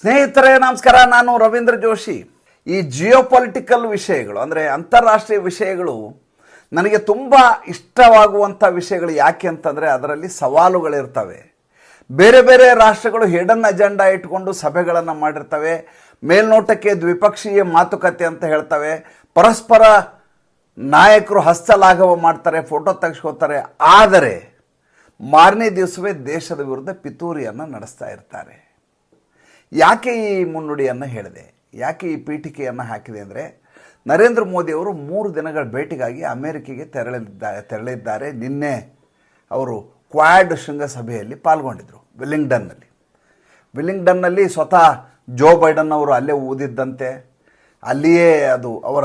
ಸ್ನೇಹಿತರೆ ನಮಸ್ಕಾರ. ನಾನು ರವೀಂದ್ರ ಜೋಶಿ. ಈ ಜಿಯೋಪೊಲಿಟಿಕಲ್ ವಿಷಯಗಳು ಅಂದರೆ ಅಂತಾರಾಷ್ಟ್ರೀಯ ವಿಷಯಗಳು ನನಗೆ ತುಂಬ ಇಷ್ಟವಾಗುವಂಥ ವಿಷಯಗಳು. ಯಾಕೆ ಅಂತಂದರೆ ಅದರಲ್ಲಿ ಸವಾಲುಗಳಿರ್ತವೆ. ಬೇರೆ ಬೇರೆ ರಾಷ್ಟ್ರಗಳು ಹಿಡನ್ ಅಜೆಂಡಾ ಇಟ್ಕೊಂಡು ಸಭೆಗಳನ್ನು ಮಾಡಿರ್ತವೆ. ಮೇಲ್ನೋಟಕ್ಕೆ ದ್ವಿಪಕ್ಷೀಯ ಮಾತುಕತೆ ಅಂತ ಹೇಳ್ತವೆ. ಪರಸ್ಪರ ನಾಯಕರು ಹಸ್ತಲಾಘವ ಮಾಡ್ತಾರೆ, ಫೋಟೋ ತೆಗೆಸ್ಕೋತಾರೆ. ಆದರೆ ಮಾರನೇ ದಿವಸವೇ ದೇಶದ ವಿರುದ್ಧ ಪಿತೂರಿಯನ್ನು ನಡೆಸ್ತಾ ಇರ್ತಾರೆ. ಯಾಕೆ ಈ ಮುನ್ನುಡಿಯನ್ನು ಹೇಳಿದೆ, ಯಾಕೆ ಈ ಪೀಠಿಕೆಯನ್ನು ಹಾಕಿದೆ ಅಂದರೆ, ನರೇಂದ್ರ ಮೋದಿಯವರು 3 ದಿನಗಳ ಭೇಟಿಗಾಗಿ ಅಮೇರಿಕೆಗೆ ತೆರಳಿದ್ದಾರೆ. ನಿನ್ನೆ ಅವರು ಕ್ವಾಡ್ ಶೃಂಗಸಭೆಯಲ್ಲಿ ಪಾಲ್ಗೊಂಡಿದ್ದರು ವಿಲ್ಲಿಂಗ್ಡನ್ನಲ್ಲಿ. ಸ್ವತಃ ಜೋ ಬೈಡನ್ ಅವರು ಅಲ್ಲೇ ಊದಿದ್ದಂತೆ, ಅಲ್ಲಿಯೇ ಅದು ಅವರ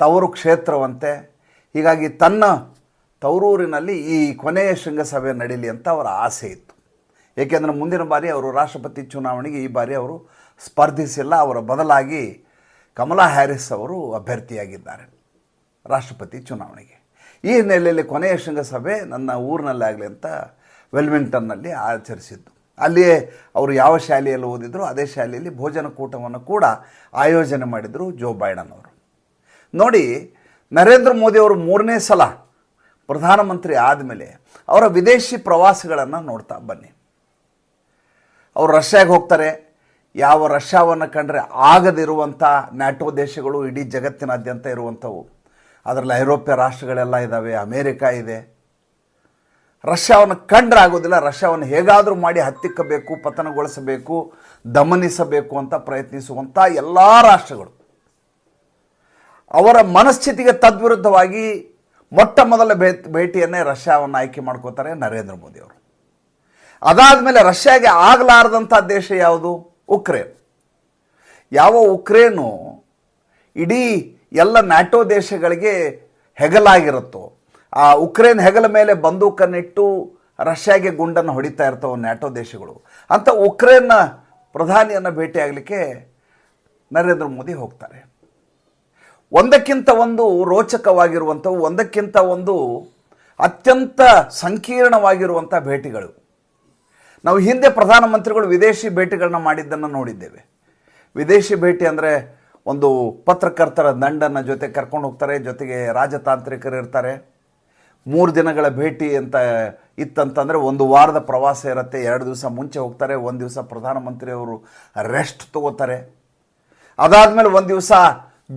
ತವರು ಕ್ಷೇತ್ರವಂತೆ. ಹೀಗಾಗಿ ತನ್ನ ತವರೂರಿನಲ್ಲಿ ಈ ಕೊನೆಯ ಶೃಂಗಸಭೆ ನಡೀಲಿ ಅಂತ ಅವರ ಆಸೆ ಇತ್ತು. ಏಕೆಂದರೆ ಮುಂದಿನ ಬಾರಿ ಅವರು ರಾಷ್ಟ್ರಪತಿ ಚುನಾವಣೆಗೆ ಈ ಬಾರಿ ಅವರು ಸ್ಪರ್ಧಿಸಿಲ್ಲ. ಅವರ ಬದಲಾಗಿ ಕಮಲಾ ಹ್ಯಾರಿಸ್ ಅವರು ಅಭ್ಯರ್ಥಿಯಾಗಿದ್ದಾರೆ ರಾಷ್ಟ್ರಪತಿ ಚುನಾವಣೆಗೆ. ಈ ಹಿನ್ನೆಲೆಯಲ್ಲಿ ಕೊನೆಯ ಶೃಂಗಸಭೆ ನನ್ನ ಊರಿನಲ್ಲಿ ಆಗಲಿ ಅಂತ ವೆಲ್ಲಿಂಗ್ಟನ್ನಲ್ಲಿ ಆಚರಿಸಿದ್ದು. ಅಲ್ಲಿಯೇ ಅವರು ಯಾವ ಶಾಲೆಯಲ್ಲಿ ಓದಿದ್ರು ಅದೇ ಶಾಲೆಯಲ್ಲಿ ಭೋಜನ ಕೂಟವನ್ನು ಕೂಡ ಆಯೋಜನೆ ಮಾಡಿದರು ಜೋ ಬೈಡನ್ ಅವರು. ನೋಡಿ, ನರೇಂದ್ರ ಮೋದಿಯವರು 3ನೇ ಸಲ ಪ್ರಧಾನಮಂತ್ರಿ ಆದಮೇಲೆ ಅವರ ವಿದೇಶಿ ಪ್ರವಾಸಗಳನ್ನು ನೋಡ್ತಾ ಬನ್ನಿ. ಅವರು ರಷ್ಯಾಗೆ ಹೋಗ್ತಾರೆ. ಯಾವ ರಷ್ಯಾವನ್ನು ಕಂಡ್ರೆ ಆಗದಿರುವಂಥ ನ್ಯಾಟೋ ದೇಶಗಳು ಇಡೀ ಜಗತ್ತಿನಾದ್ಯಂತ ಇರುವಂಥವು. ಅದರಲ್ಲಿ ಐರೋಪ್ಯ ರಾಷ್ಟ್ರಗಳೆಲ್ಲ ಇದ್ದಾವೆ, ಅಮೇರಿಕಾ ಇದೆ. ರಷ್ಯಾವನ್ನು ಕಂಡ್ರೆ ಆಗೋದಿಲ್ಲ. ರಷ್ಯಾವನ್ನು ಹೇಗಾದರೂ ಮಾಡಿ ಹತ್ತಿಕ್ಕಬೇಕು, ಪತನಗೊಳಿಸಬೇಕು, ದಮನಿಸಬೇಕು ಅಂತ ಪ್ರಯತ್ನಿಸುವಂಥ ಎಲ್ಲ ರಾಷ್ಟ್ರಗಳು. ಅವರ ಮನಸ್ಥಿತಿಗೆ ತದ್ವಿರುದ್ಧವಾಗಿ ಮೊಟ್ಟ ಮೊದಲ ಭೇಟಿಯನ್ನೇ ರಷ್ಯಾವನ್ನು ಆಯ್ಕೆ ಮಾಡ್ಕೋತಾರೆ ನರೇಂದ್ರ ಮೋದಿಯವರು. ಅದಾದಮೇಲೆ ರಷ್ಯಾಗೆ ಆಗಲಾರದಂಥ ದೇಶ ಯಾವುದು? ಉಕ್ರೇನ್. ಯಾವ ಉಕ್ರೇನು ಇಡೀ ಎಲ್ಲ ನ್ಯಾಟೋ ದೇಶಗಳಿಗೆ ಹೆಗಲಾಗಿರುತ್ತೋ, ಆ ಉಕ್ರೇನ್ ಹೆಗಲ ಮೇಲೆ ಬಂದೂಕನ್ನಿಟ್ಟು ರಷ್ಯಾಗೆ ಗುಂಡನ್ನು ಹೊಡಿತಾ ಇರ್ತವೆ ನ್ಯಾಟೋ ದೇಶಗಳು. ಅಂತ ಉಕ್ರೇನ್ನ ಪ್ರಧಾನಿಯನ್ನು ಭೇಟಿಯಾಗಲಿಕ್ಕೆ ನರೇಂದ್ರ ಮೋದಿ ಹೋಗ್ತಾರೆ. ಒಂದಕ್ಕಿಂತ ಒಂದು ರೋಚಕವಾಗಿರುವಂಥವು, ಒಂದಕ್ಕಿಂತ ಒಂದು ಅತ್ಯಂತ ಸಂಕೀರ್ಣವಾಗಿರುವಂಥ ಭೇಟಿಗಳು. ನಾವು ಹಿಂದೆ ಪ್ರಧಾನಮಂತ್ರಿಗಳು ವಿದೇಶಿ ಭೇಟಿಗಳನ್ನ ಮಾಡಿದ್ದನ್ನು ನೋಡಿದ್ದೇವೆ. ವಿದೇಶಿ ಭೇಟಿ ಅಂದರೆ ಒಂದು ಪತ್ರಕರ್ತರ ದಂಡನ್ನು ಜೊತೆ ಕರ್ಕೊಂಡು ಹೋಗ್ತಾರೆ, ಜೊತೆಗೆ ರಾಜತಾಂತ್ರಿಕರು ಇರ್ತಾರೆ. 3 ದಿನಗಳ ಭೇಟಿ ಅಂತ ಇತ್ತಂತಂದರೆ 1 ವಾರದ ಪ್ರವಾಸ ಇರುತ್ತೆ. 2 ದಿವಸ ಮುಂಚೆ ಹೋಗ್ತಾರೆ, 1 ದಿವಸ ಪ್ರಧಾನಮಂತ್ರಿಯವರು ರೆಸ್ಟ್ ತಗೋತಾರೆ. ಅದಾದಮೇಲೆ 1 ದಿವಸ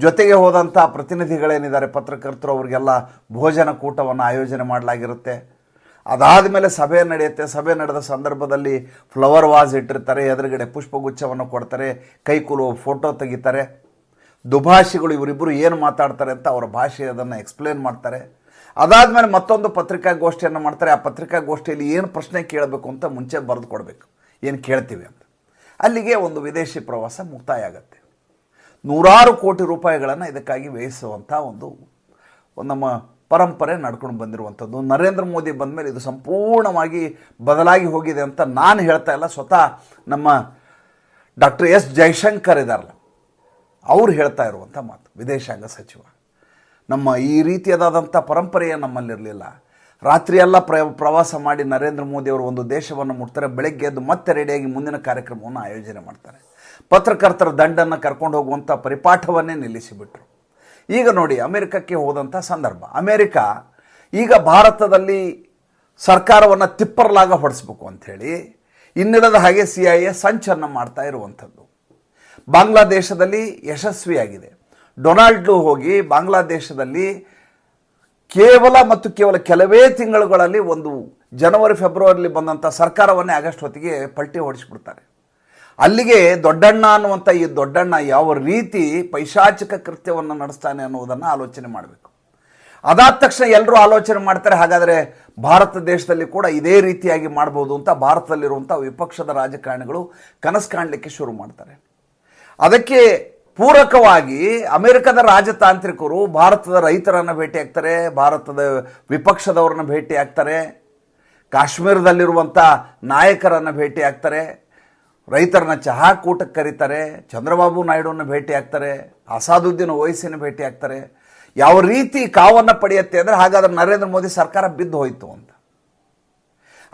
ಜೊತೆಗೆ ಹೋದಂಥ ಪ್ರತಿನಿಧಿಗಳೇನಿದ್ದಾರೆ ಪತ್ರಕರ್ತರು, ಅವರಿಗೆಲ್ಲ ಭೋಜನ ಕೂಟವನ್ನು ಆಯೋಜನೆ ಮಾಡಲಾಗಿರುತ್ತೆ. ಅದಾದ ಮೇಲೆ ಸಭೆ ನಡೆಯುತ್ತೆ. ಸಭೆ ನಡೆದ ಸಂದರ್ಭದಲ್ಲಿ ಫ್ಲವರ್ ವಾಸ್ ಇಟ್ಟಿರ್ತಾರೆ, ಎದುರುಗಡೆ ಪುಷ್ಪಗುಚ್ಛವನ್ನು ಕೊಡ್ತಾರೆ, ಕೈಕೂಲು ಫೋಟೋ ತೆಗಿತಾರೆ. ದುಭಾಷಿಗಳು ಇವರಿಬ್ಬರು ಏನು ಮಾತಾಡ್ತಾರೆ ಅಂತ ಅವರ ಭಾಷೆ ಅದನ್ನು ಎಕ್ಸ್ಪ್ಲೇನ್ ಮಾಡ್ತಾರೆ. ಅದಾದಮೇಲೆ ಮತ್ತೊಂದು ಪತ್ರಿಕಾಗೋಷ್ಠಿಯನ್ನು ಮಾಡ್ತಾರೆ. ಆ ಪತ್ರಿಕಾಗೋಷ್ಠಿಯಲ್ಲಿ ಏನು ಪ್ರಶ್ನೆ ಕೇಳಬೇಕು ಅಂತ ಮುಂಚೆ ಬರೆದು ಕೊಡಬೇಕು, ಏನು ಕೇಳ್ತೀವಿ ಅಂತ. ಅಲ್ಲಿಗೆ ಒಂದು ವಿದೇಶಿ ಪ್ರವಾಸ ಮುಕ್ತಾಯ ಆಗುತ್ತೆ. 100 ಕೋಟಿ ರೂಪಾಯಿಗಳನ್ನು ಇದಕ್ಕಾಗಿ ವ್ಯಯಿಸುವಂಥ ಒಂದು ನಮ್ಮ ಪರಂಪರೆ ನಡ್ಕೊಂಡು ಬಂದಿರುವಂಥದ್ದು. ನರೇಂದ್ರ ಮೋದಿ ಬಂದ ಮೇಲೆ ಇದು ಸಂಪೂರ್ಣವಾಗಿ ಬದಲಾಗಿ ಹೋಗಿದೆ ಅಂತ ನಾನು ಹೇಳ್ತಾ ಇಲ್ಲ. ಸ್ವತಃ ನಮ್ಮ ಡಾಕ್ಟರ್ ಎಸ್ ಜೈಶಂಕರ್ ಇದ್ದಾರಲ್ಲ, ಅವರು ಹೇಳ್ತಾ ಇರುವಂಥ ಮಾತು. ವಿದೇಶಾಂಗ ಸಚಿವ, ನಮ್ಮ ಈ ರೀತಿಯಾದಂಥ ಪರಂಪರೆಯೇ ನಮ್ಮಲ್ಲಿರಲಿಲ್ಲ. ರಾತ್ರಿಯೆಲ್ಲ ಪ್ರವಾಸ ಮಾಡಿ ನರೇಂದ್ರ ಮೋದಿಯವರು ಒಂದು ದೇಶವನ್ನು ಮುಟ್ತಾರೆ. ಬೆಳಗ್ಗೆ ಎದ್ದು ಮತ್ತೆ ರೆಡಿಯಾಗಿ ಮುಂದಿನ ಕಾರ್ಯಕ್ರಮವನ್ನು ಆಯೋಜನೆ ಮಾಡ್ತಾರೆ. ಪತ್ರಕರ್ತರ ದಂಡನ್ನು ಕರ್ಕೊಂಡು ಹೋಗುವಂಥ ಪರಿಪಾಠವನ್ನೇ ನಿಲ್ಲಿಸಿಬಿಟ್ರು. ಈಗ ನೋಡಿ, ಅಮೆರಿಕಕ್ಕೆ ಹೋದಂಥ ಸಂದರ್ಭ. ಅಮೆರಿಕ ಈಗ ಭಾರತದಲ್ಲಿ ಸರ್ಕಾರವನ್ನು ತಿಪ್ಪರ್ಲಾಗ ಹೊಡೆಸಬೇಕು ಅಂಥೇಳಿ ಇನ್ನಿಲ್ಲದ ಹಾಗೆ CIA ಸಂಚನ್ನು ಮಾಡ್ತಾ ಇರುವಂಥದ್ದು. ಬಾಂಗ್ಲಾದೇಶದಲ್ಲಿ ಯಶಸ್ವಿಯಾಗಿದೆ. ಡೊನಾಲ್ಡ್ ಹೋಗಿ ಬಾಂಗ್ಲಾದೇಶದಲ್ಲಿ ಕೇವಲ ಕೆಲವೇ ತಿಂಗಳುಗಳಲ್ಲಿ ಒಂದು ಜನವರಿ ಫೆಬ್ರವರಿಲಿ ಬಂದಂಥ ಸರ್ಕಾರವನ್ನೇ ಆಗಸ್ಟ್ ಹೊತ್ತಿಗೆ ಪಲ್ಟಿ ಹೊಡಿಸ್ಬಿಡ್ತಾರೆ. ಅಲ್ಲಿಗೆ ದೊಡ್ಡಣ್ಣ ಅನ್ನುವಂಥ ಈ ದೊಡ್ಡಣ್ಣ ಯಾವ ರೀತಿ ಪೈಶಾಚಿಕ ಕೃತ್ಯವನ್ನು ನಡೆಸ್ತಾನೆ ಅನ್ನೋದನ್ನು ಆಲೋಚನೆ ಮಾಡಬೇಕು. ಅದಾದ ತಕ್ಷಣ ಎಲ್ಲರೂ ಆಲೋಚನೆ ಮಾಡ್ತಾರೆ, ಹಾಗಾದರೆ ಭಾರತ ದೇಶದಲ್ಲಿ ಕೂಡ ಇದೇ ರೀತಿಯಾಗಿ ಮಾಡ್ಬೋದು ಅಂತ ಭಾರತದಲ್ಲಿರುವಂಥ ವಿಪಕ್ಷದ ರಾಜಕಾರಣಿಗಳು ಕನಸು ಕಾಣಲಿಕ್ಕೆ ಶುರು ಮಾಡ್ತಾರೆ. ಅದಕ್ಕೆ ಪೂರಕವಾಗಿ ಅಮೆರಿಕದ ರಾಜತಾಂತ್ರಿಕರು ಭಾರತದ ರೈತರನ್ನು ಭೇಟಿ ಆಗ್ತಾರೆ, ಭಾರತದ ವಿಪಕ್ಷದವರನ್ನು ಭೇಟಿ ಆಗ್ತಾರೆ, ಕಾಶ್ಮೀರದಲ್ಲಿರುವಂಥ ನಾಯಕರನ್ನು ಭೇಟಿ ಆಗ್ತಾರೆ, ರೈತರನ್ನ ಚಹಾ ಕೂಟಕ್ಕೆ ಕರೀತಾರೆ, ಚಂದ್ರಬಾಬು ನಾಯ್ಡುವನ್ನು ಭೇಟಿ ಆಗ್ತಾರೆ, ಅಸಾದುದ್ದೀನ್ ಓವೈಸಿನ ಭೇಟಿ ಆಗ್ತಾರೆ. ಯಾವ ರೀತಿ ಕಾವನ್ನು ಪಡೆಯುತ್ತೆ ಅಂದರೆ, ಹಾಗಾದ್ರೆ ನರೇಂದ್ರ ಮೋದಿ ಸರ್ಕಾರ ಬಿದ್ದು ಹೋಯಿತು ಅಂತ.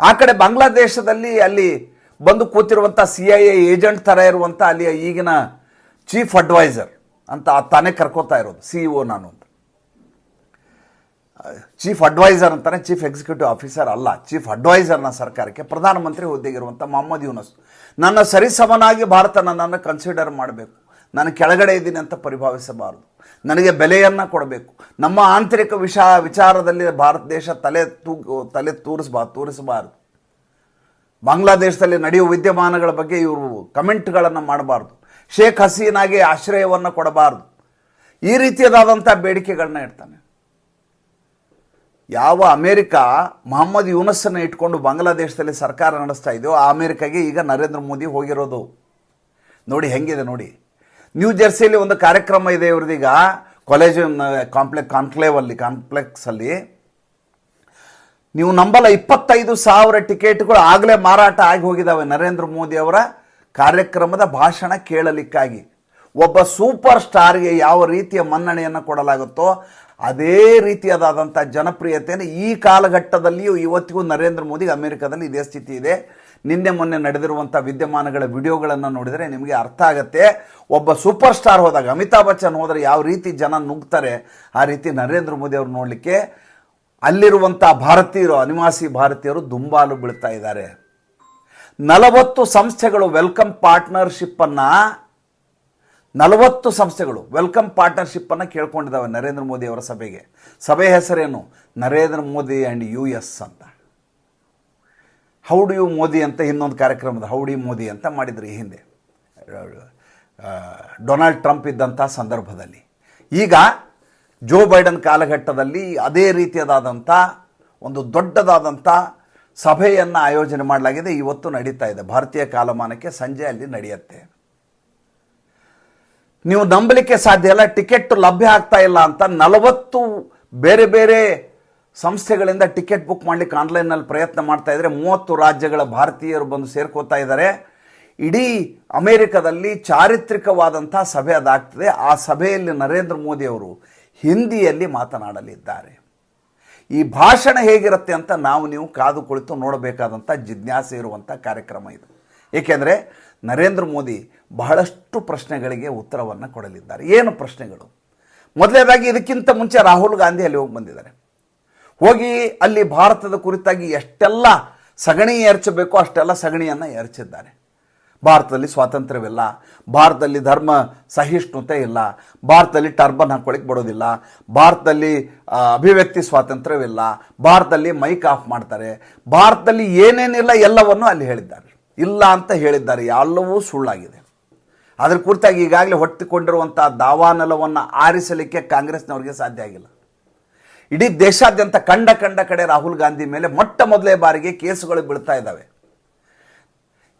ಆ ಕಡೆ ಬಾಂಗ್ಲಾದೇಶದಲ್ಲಿ ಅಲ್ಲಿ ಬಂದು ಕೂತಿರುವಂಥ CIA ಏಜೆಂಟ್ ಥರ ಇರುವಂಥ ಅಲ್ಲಿಯ ಈಗಿನ ಚೀಫ್ ಅಡ್ವೈಸರ್ ಅಂತ ತಾನೇ ಕರ್ಕೋತಾ ಇರೋದು. CEO ನಾನು ಅಂತ. ಚೀಫ್ ಅಡ್ವೈಸರ್ ಅಂತಾನೆ, ಚೀಫ್ ಎಕ್ಸಿಕ್ಯೂಟಿವ್ ಆಫೀಸರ್ ಅಲ್ಲ, ಚೀಫ್ ಅಡ್ವೈಸರ್ನ ಸರ್ಕಾರಕ್ಕೆ ಪ್ರಧಾನಮಂತ್ರಿ ಹುದ್ದೆಗಿರುವಂಥ ಮೊಹಮ್ಮದ್ ಯೂನಸ್ ನನ್ನ ಸರಿಸಮನಾಗಿ ಭಾರತ ನನ್ನನ್ನು ಕನ್ಸಿಡರ್ ಮಾಡಬೇಕು, ನಾನು ಕೆಳಗಡೆ ಇದ್ದೀನಿ ಅಂತ ಪರಿಭಾವಿಸಬಾರದು, ನನಗೆ ಬೆಲೆಯನ್ನು ಕೊಡಬೇಕು, ನಮ್ಮ ಆಂತರಿಕ ವಿಚಾರದಲ್ಲಿ ಭಾರತ ದೇಶ ತಲೆ ತೂರಿಸಬಾರದು, ಬಾಂಗ್ಲಾದೇಶದಲ್ಲಿ ನಡೆಯುವ ವಿದ್ಯಮಾನಗಳ ಬಗ್ಗೆ ಇವರು ಕಮೆಂಟ್ಗಳನ್ನು ಮಾಡಬಾರ್ದು, ಶೇಖ್ ಹಸೀನಾಗೆ ಆಶ್ರಯವನ್ನು ಕೊಡಬಾರ್ದು, ಈ ರೀತಿಯಾದಂಥ ಬೇಡಿಕೆಗಳನ್ನ ಇಡ್ತಾನೆ. ಯಾವ ಅಮೇರಿಕ ಮೊಹಮ್ಮದ್ ಯೂನಸ್ಸನ್ನು ಇಟ್ಕೊಂಡು ಬಾಂಗ್ಲಾದೇಶದಲ್ಲಿ ಸರ್ಕಾರ ನಡೆಸ್ತಾ ಇದೆಯೋ ಆ ಅಮೇರಿಕಾಗೆ ಈಗ ನರೇಂದ್ರ ಮೋದಿ ಹೋಗಿರೋದು. ನೋಡಿ ಹೆಂಗಿದೆ ನೋಡಿ. ನ್ಯೂ ಜೆರ್ಸಿಯಲ್ಲಿ ಒಂದು ಕಾರ್ಯಕ್ರಮ ಇದೆ ಇವ್ರದೀಗ, ಕಾಲೇಜ್ ಕಾಂಪ್ಲೆಕ್ಸಲ್ಲಿ ನೀವು ನಂಬಲ್ಲ 25,000 ಟಿಕೆಟ್ಗಳು ಆಗಲೇ ಮಾರಾಟ ಆಗಿ ಹೋಗಿದ್ದಾವೆ ನರೇಂದ್ರ ಮೋದಿ ಅವರ ಕಾರ್ಯಕ್ರಮದ ಭಾಷಣ ಕೇಳಲಿಕ್ಕಾಗಿ. ಒಬ್ಬ ಸೂಪರ್ ಸ್ಟಾರ್ಗೆ ಯಾವ ರೀತಿಯ ಮನ್ನಣೆಯನ್ನು ಕೊಡಲಾಗುತ್ತೋ ಅದೇ ರೀತಿಯಾದಂಥ ಜನಪ್ರಿಯತೆಯನ್ನು ಈ ಕಾಲಘಟ್ಟದಲ್ಲಿಯೂ ಇವತ್ತಿಗೂ ನರೇಂದ್ರ ಮೋದಿಗೆ ಅಮೆರಿಕದಲ್ಲಿ ಇದೇ ಸ್ಥಿತಿ ಇದೆ. ನಿನ್ನೆ ಮೊನ್ನೆ ನಡೆದಿರುವಂಥ ವಿದ್ಯಮಾನಗಳ ವಿಡಿಯೋಗಳನ್ನು ನೋಡಿದರೆ ನಿಮಗೆ ಅರ್ಥ ಆಗುತ್ತೆ. ಒಬ್ಬ ಸೂಪರ್ ಸ್ಟಾರ್ ಹೋದಾಗ, ಅಮಿತಾಬ್ ಬಚ್ಚನ್ ಹೋದರೆ ಯಾವ ರೀತಿ ಜನ ನುಗ್ತಾರೆ, ಆ ರೀತಿ ನರೇಂದ್ರ ಮೋದಿ ಅವರು ನೋಡಲಿಕ್ಕೆ ಅಲ್ಲಿರುವಂಥ ಭಾರತೀಯರು, ಅನಿವಾಸಿ ಭಾರತೀಯರು ದುಂಬಾಲು ಬೀಳ್ತಾ ಇದ್ದಾರೆ. 40 ಸಂಸ್ಥೆಗಳು ವೆಲ್ಕಮ್ ಪಾರ್ಟ್ನರ್ಶಿಪ್ಪನ್ನು ಕೇಳ್ಕೊಂಡಿದ್ದಾವೆ ನರೇಂದ್ರ ಮೋದಿ ಅವರ ಸಭೆಗೆ. ಸಭೆ ಹೆಸರೇನು? ನರೇಂದ್ರ ಮೋದಿ ಆ್ಯಂಡ್ US ಅಂತ. ಹೌಡಿ ಯು ಮೋದಿ ಅಂತ ಇನ್ನೊಂದು ಕಾರ್ಯಕ್ರಮದ ಹೌಡಿ ಮೋದಿ ಅಂತ ಮಾಡಿದ್ರು ಈ ಹಿಂದೆ ಡೊನಾಲ್ಡ್ ಟ್ರಂಪ್ ಇದ್ದಂಥ ಸಂದರ್ಭದಲ್ಲಿ. ಈಗ ಜೋ ಬೈಡನ್ ಕಾಲಘಟ್ಟದಲ್ಲಿ ಅದೇ ರೀತಿಯಾದಂಥ ಒಂದು ದೊಡ್ಡದಾದಂಥ ಸಭೆಯನ್ನು ಆಯೋಜನೆ ಮಾಡಲಾಗಿದೆ. ಇವತ್ತು ನಡೀತಾ ಇದೆ, ಭಾರತೀಯ ಕಾಲಮಾನಕ್ಕೆ ಸಂಜೆ ಅಲ್ಲಿ ನಡೆಯುತ್ತೆ. ನೀವು ನಂಬಲಿಕ್ಕೆ ಸಾಧ್ಯ ಇಲ್ಲ, ಟಿಕೆಟ್ ಲಭ್ಯ ಆಗ್ತಾ ಇಲ್ಲ ಅಂತ 40 ಬೇರೆ ಬೇರೆ ಸಂಸ್ಥೆಗಳಿಂದ ಟಿಕೆಟ್ ಬುಕ್ ಮಾಡಲಿಕ್ಕೆ ಆನ್ಲೈನಲ್ಲಿ ಪ್ರಯತ್ನ ಮಾಡ್ತಾ ಇದ್ದಾರೆ. 30 ರಾಜ್ಯಗಳ ಭಾರತೀಯರು ಬಂದು ಸೇರ್ಕೋತಾ ಇದ್ದಾರೆ. ಇಡೀ ಅಮೇರಿಕದಲ್ಲಿ ಚಾರಿತ್ರಿಕವಾದಂಥ ಸಭೆ ಅದಾಗ್ತದೆ. ಆ ಸಭೆಯಲ್ಲಿ ನರೇಂದ್ರ ಮೋದಿ ಅವರು ಹಿಂದಿಯಲ್ಲಿ ಮಾತನಾಡಲಿದ್ದಾರೆ. ಈ ಭಾಷಣ ಹೇಗಿರುತ್ತೆ ಅಂತ ನೀವು ಕಾದು ಕುಳಿತು ನೋಡಬೇಕಾದಂಥ ಜಿಜ್ಞಾಸೆ ಇರುವಂಥ ಕಾರ್ಯಕ್ರಮ ಇದು. ಏಕೆಂದರೆ ನರೇಂದ್ರ ಮೋದಿ ಬಹಳಷ್ಟು ಪ್ರಶ್ನೆಗಳಿಗೆ ಉತ್ತರವನ್ನು ಕೊಡಲಿದ್ದಾರೆ. ಏನು ಪ್ರಶ್ನೆಗಳು? ಮೊದಲನೇದಾಗಿ ಇದಕ್ಕಿಂತ ಮುಂಚೆ ರಾಹುಲ್ ಗಾಂಧಿ ಅಲ್ಲಿ ಹೋಗಿ ಬಂದಿದ್ದಾರೆ. ಹೋಗಿ ಅಲ್ಲಿ ಭಾರತದ ಕುರಿತಾಗಿ ಎಷ್ಟೆಲ್ಲ ಸಗಣಿ ಎರಚಬೇಕೋ ಅಷ್ಟೆಲ್ಲ ಸಗಣಿಯನ್ನು ಎರಚಿದ್ದಾರೆ. ಭಾರತದಲ್ಲಿ ಸ್ವಾತಂತ್ರ್ಯವಿಲ್ಲ, ಭಾರತದಲ್ಲಿ ಧರ್ಮ ಸಹಿಷ್ಣುತೆ ಇಲ್ಲ, ಭಾರತದಲ್ಲಿ ಟರ್ಬನ್ ಹಾಕ್ಕೊಳ್ಳಿಕ್ಕೆ ಬರೋದಿಲ್ಲ, ಭಾರತದಲ್ಲಿ ಅಭಿವ್ಯಕ್ತಿ ಸ್ವಾತಂತ್ರ್ಯವಿಲ್ಲ, ಭಾರತದಲ್ಲಿ ಮೈಕ್ ಆಫ್ ಮಾಡ್ತಾರೆ, ಭಾರತದಲ್ಲಿ ಏನೇನಿಲ್ಲ ಎಲ್ಲವನ್ನೂ ಅಲ್ಲಿ ಹೇಳಿದ್ದಾರೆ. ಇಲ್ಲ ಅಂತ ಹೇಳಿದ್ದಾರೆ, ಎಲ್ಲವೂ ಸುಳ್ಳಾಗಿದೆ. ಅದರ ಕುರಿತಾಗಿ ಈಗಾಗಲೇ ಹೊತ್ತಿಕೊಂಡಿರುವಂಥ ದಾವಾನಲವನ್ನು ಆರಿಸಲಿಕ್ಕೆ ಕಾಂಗ್ರೆಸ್ನವರಿಗೆ ಸಾಧ್ಯ ಆಗಿಲ್ಲ. ಇಡೀ ದೇಶಾದ್ಯಂತ ಕಂಡ ಕಡೆ ರಾಹುಲ್ ಗಾಂಧಿ ಮೇಲೆ ಮೊಟ್ಟ ಮೊದಲೇ ಬಾರಿಗೆ ಕೇಸುಗಳು ಬೀಳ್ತಾ ಇದ್ದಾವೆ.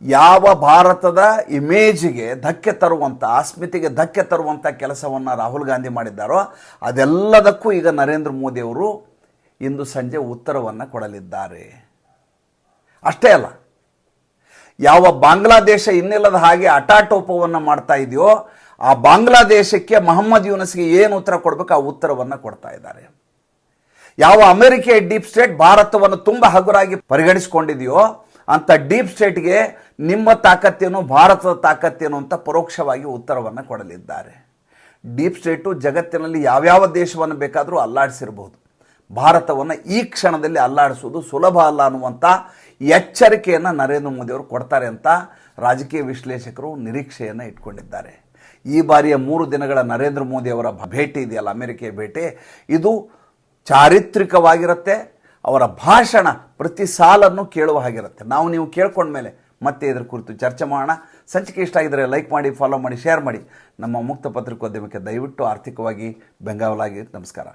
ಯಾವ ಭಾರತದ ಇಮೇಜಿಗೆ ಧಕ್ಕೆ ತರುವಂಥ, ಅಸ್ಮಿತೆಗೆ ಧಕ್ಕೆ ತರುವಂಥ ಕೆಲಸವನ್ನು ರಾಹುಲ್ ಗಾಂಧಿ ಮಾಡಿದ್ದಾರೋ ಅದೆಲ್ಲದಕ್ಕೂ ಈಗ ನರೇಂದ್ರ ಮೋದಿ ಅವರು ಇಂದು ಸಂಜೆ ಉತ್ತರವನ್ನು ಕೊಡಲಿದ್ದಾರೆ. ಅಷ್ಟೇ ಅಲ್ಲ, ಯಾವ ಬಾಂಗ್ಲಾದೇಶ ಇನ್ನಿಲ್ಲದ ಹಾಗೆ ಅಟಾಟೋಪವನ್ನು ಮಾಡ್ತಾ ಇದೆಯೋ ಆ ಬಾಂಗ್ಲಾದೇಶಕ್ಕೆ ಮೊಹಮ್ಮದ್ ಯೂನಸ್ಗೆ ಏನು ಉತ್ತರ ಕೊಡಬೇಕು ಆ ಉತ್ತರವನ್ನು ಕೊಡ್ತಾ ಇದ್ದಾರೆ. ಯಾವ ಅಮೆರಿಕೆಯ ಡೀಪ್ ಸ್ಟೇಟ್ ಭಾರತವನ್ನು ತುಂಬ ಹಗುರಾಗಿ ಪರಿಗಣಿಸಿಕೊಂಡಿದೆಯೋ ಅಂತ ಡೀಪ್ ಸ್ಟೇಟ್ಗೆ ನಿಮ್ಮ ತಾಕತ್ತೇನು, ಭಾರತದ ತಾಕತ್ತೇನು ಅಂತ ಪರೋಕ್ಷವಾಗಿ ಉತ್ತರವನ್ನು ಕೊಡಲಿದ್ದಾರೆ. ಡೀಪ್ ಸ್ಟೇಟು ಜಗತ್ತಿನಲ್ಲಿ ಯಾವ್ಯಾವ ದೇಶವನ್ನು ಬೇಕಾದರೂ ಅಲ್ಲಾಡಿಸಿರಬಹುದು, ಭಾರತವನ್ನು ಈ ಕ್ಷಣದಲ್ಲಿ ಅಲ್ಲಾಡಿಸುವುದು ಸುಲಭ ಅಲ್ಲ ಅನ್ನುವಂಥ ಎಚ್ಚರಿಕೆಯನ್ನು ನರೇಂದ್ರ ಮೋದಿ ಅವರು ಕೊಡ್ತಾರೆ ಅಂತ ರಾಜಕೀಯ ವಿಶ್ಲೇಷಕರು ನಿರೀಕ್ಷೆಯನ್ನು ಇಟ್ಕೊಂಡಿದ್ದಾರೆ. ಈ ಬಾರಿಯ 3 ದಿನಗಳ ನರೇಂದ್ರ ಮೋದಿ ಅವರ ಭೇಟಿ ಇದೆಯಲ್ಲ, ಅಮೆರಿಕೆಯ ಭೇಟಿ, ಇದು ಚಾರಿತ್ರಿಕವಾಗಿರುತ್ತೆ. ಅವರ ಭಾಷಣ ಪ್ರತಿ ಸಾಲನ್ನು ಕೇಳುವ ಹಾಗಿರುತ್ತೆ. ನೀವು ಕೇಳ್ಕೊಂಡ್ಮೇಲೆ ಮತ್ತೆ ಇದರ ಕುರಿತು ಚರ್ಚೆ ಮಾಡೋಣ. ಸಂಚಿಕೆ ಇಷ್ಟ ಆಗಿದ್ದರೆ ಲೈಕ್ ಮಾಡಿ, ಫಾಲೋ ಮಾಡಿ, ಶೇರ್ ಮಾಡಿ. ನಮ್ಮ ಮುಕ್ತ ಪತ್ರಿಕೋದ್ಯಮಕ್ಕೆ ದಯವಿಟ್ಟು ಆರ್ಥಿಕವಾಗಿ ಬೆಂಗಾವಲಾಗಿ. ನಮಸ್ಕಾರ.